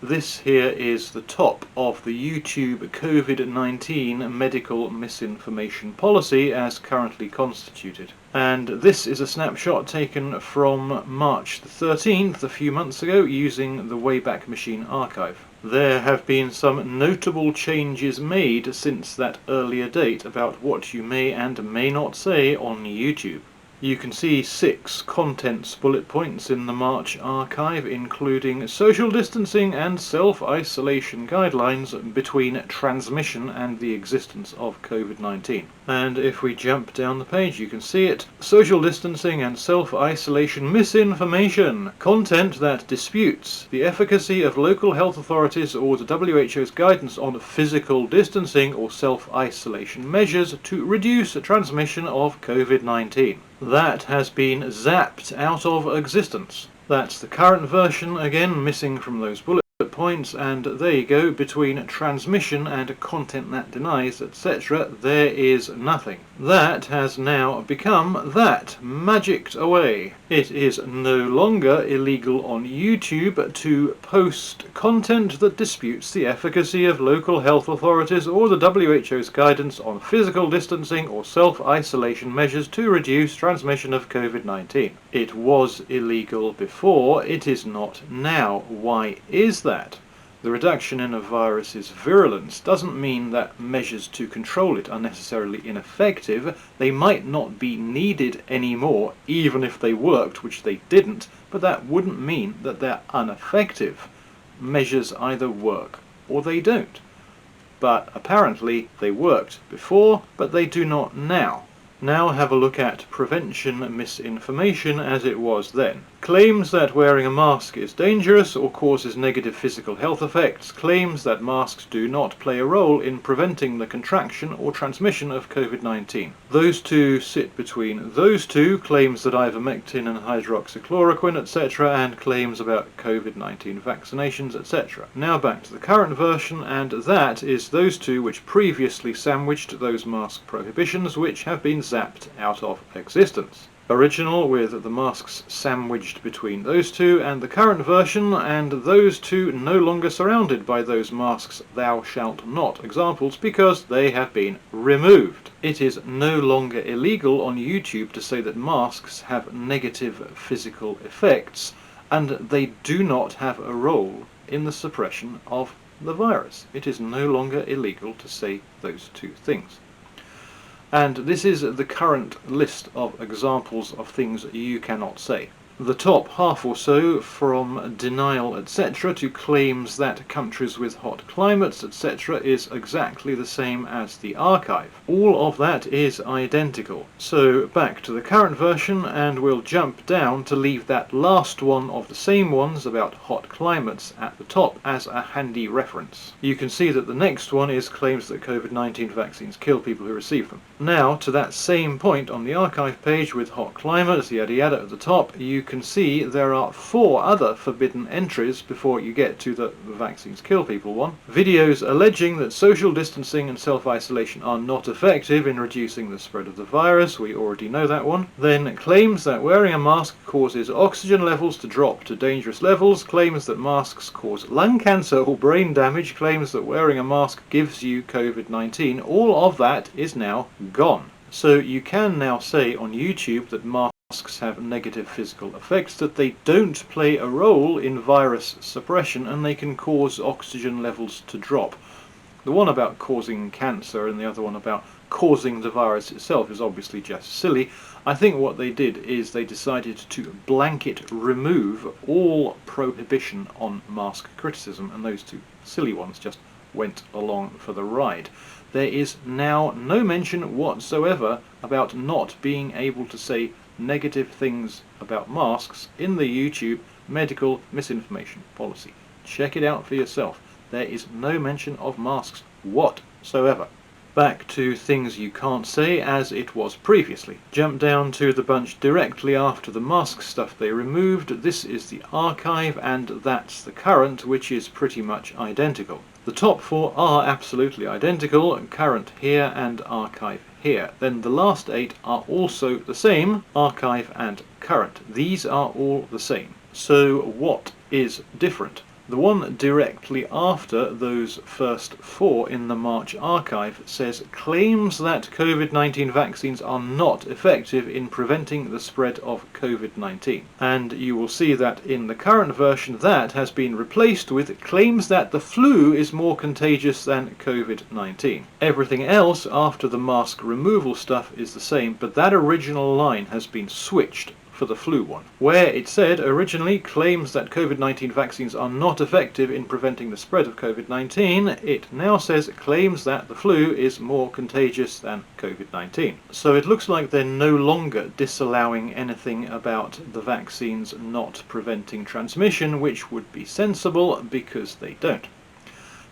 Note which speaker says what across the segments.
Speaker 1: This here is the top of the YouTube COVID-19 medical misinformation policy as currently constituted. And this is a snapshot taken from March the 13th, a few months ago, using the Wayback Machine archive. There have been some notable changes made since that earlier date about what you may and may not say on YouTube. You can see 6 contents bullet points in the March archive, including social distancing and self-isolation guidelines between transmission and the existence of COVID-19. And if we jump down the page, you can see it. Social distancing and self-isolation misinformation. Content that disputes the efficacy of local health authorities or the WHO's guidance on physical distancing or self-isolation measures to reduce transmission of COVID-19. That has been zapped out of existence. That's the current version, again missing from those bullet points, and there you go, between transmission and content that denies, etc. there is nothing. That has now become that, magicked away. It is no longer illegal on YouTube to post content that disputes the efficacy of local health authorities or the WHO's guidance on physical distancing or self-isolation measures to reduce transmission of COVID-19. It was illegal before, it is not now. Why is that? The reduction in a virus's virulence doesn't mean that measures to control it are necessarily ineffective. They might not be needed anymore, even if they worked, which they didn't, but that wouldn't mean that they're ineffective. Measures either work or they don't. But apparently they worked before, but they do not now. Now have a look at prevention misinformation as it was then. Claims that wearing a mask is dangerous or causes negative physical health effects. Claims that masks do not play a role in preventing the contraction or transmission of COVID-19. Those two sit between those two, claims that ivermectin and hydroxychloroquine, etc., and claims about COVID-19 vaccinations, etc. Now back to the current version, and that is those two which previously sandwiched those mask prohibitions, which have been zapped out of existence. Original with the masks sandwiched between those two, and the current version, and those two no longer surrounded by those masks thou shalt not examples because they have been removed. It is no longer illegal on YouTube to say that masks have negative physical effects, and they do not have a role in the suppression of the virus. It is no longer illegal to say those two things. And this is the current list of examples of things you cannot say. The top half or so, from denial etc. to claims that countries with hot climates etc. is exactly the same as the archive. All of that is identical. So back to the current version, and we'll jump down to leave that last one of the same ones about hot climates at the top as a handy reference. You can see that the next one is claims that COVID-19 vaccines kill people who receive them. Now to that same point on the archive page with hot climates, yada yada at the top, you can see there are 4 other forbidden entries before you get to the vaccines kill people one. Videos alleging that social distancing and self-isolation are not effective in reducing the spread of the virus, we already know that one. Then claims that wearing a mask causes oxygen levels to drop to dangerous levels, claims that masks cause lung cancer or brain damage, claims that wearing a mask gives you COVID-19. All of that is now gone. So you can now say on YouTube that masks have negative physical effects, that they don't play a role in virus suppression, and they can cause oxygen levels to drop. The one about causing cancer and the other one about causing the virus itself is obviously just silly. I think what they did is they decided to blanket remove all prohibition on mask criticism, and those two silly ones just went along for the ride. There is now no mention whatsoever about not being able to say negative things about masks in the YouTube medical misinformation policy. Check it out for yourself. There is no mention of masks whatsoever. Back to things you can't say as it was previously. Jump down to the bunch directly after the mask stuff they removed. This is the archive, and that's the current, which is pretty much identical. The top 4 are absolutely identical, current here and archive here. Then the last 8 are also the same, archive and current. These are all the same. So what is different? The one directly after those first 4 in the March archive says claims that COVID-19 vaccines are not effective in preventing the spread of COVID-19. And you will see that in the current version that has been replaced with claims that the flu is more contagious than COVID-19. Everything else after the mask removal stuff is the same, but that original line has been switched for the flu one. Where it said originally claims that COVID-19 vaccines are not effective in preventing the spread of COVID-19, it now says claims that the flu is more contagious than COVID-19. So it looks like they're no longer disallowing anything about the vaccines not preventing transmission, which would be sensible because they don't.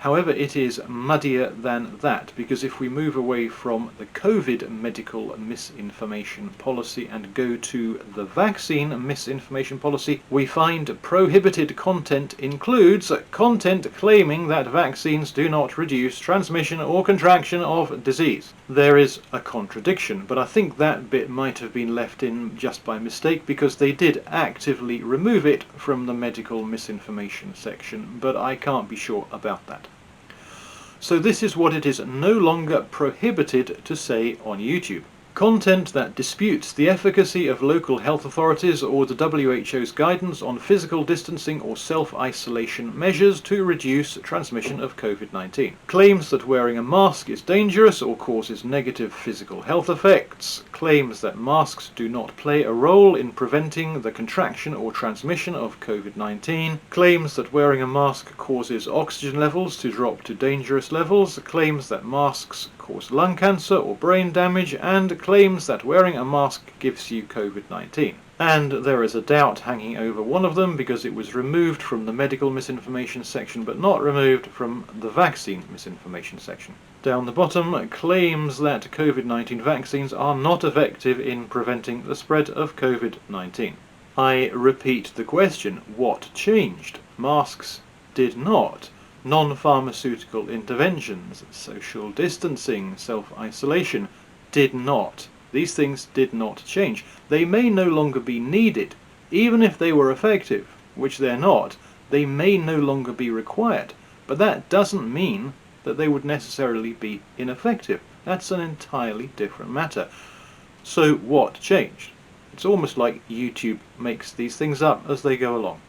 Speaker 1: However, it is muddier than that, because if we move away from the COVID medical misinformation policy and go to the vaccine misinformation policy, we find prohibited content includes content claiming that vaccines do not reduce transmission or contraction of disease. There is a contradiction, but I think that bit might have been left in just by mistake, because they did actively remove it from the medical misinformation section, but I can't be sure about that. So this is what it is no longer prohibited to say on YouTube. Content that disputes the efficacy of local health authorities or the WHO's guidance on physical distancing or self-isolation measures to reduce transmission of COVID-19. Claims that wearing a mask is dangerous or causes negative physical health effects. Claims that masks do not play a role in preventing the contraction or transmission of COVID-19. Claims that wearing a mask causes oxygen levels to drop to dangerous levels. Claims that masks cause lung cancer or brain damage, and claims that wearing a mask gives you COVID-19. And there is a doubt hanging over one of them because it was removed from the medical misinformation section but not removed from the vaccine misinformation section. Down the bottom, claims that COVID-19 vaccines are not effective in preventing the spread of COVID-19. I repeat the question, what changed? Masks did not. Non-pharmaceutical interventions, social distancing, self-isolation, did not. These things did not change. They may no longer be needed. Even if they were effective, which they're not, they may no longer be required. But that doesn't mean that they would necessarily be ineffective. That's an entirely different matter. So what changed? It's almost like YouTube makes these things up as they go along.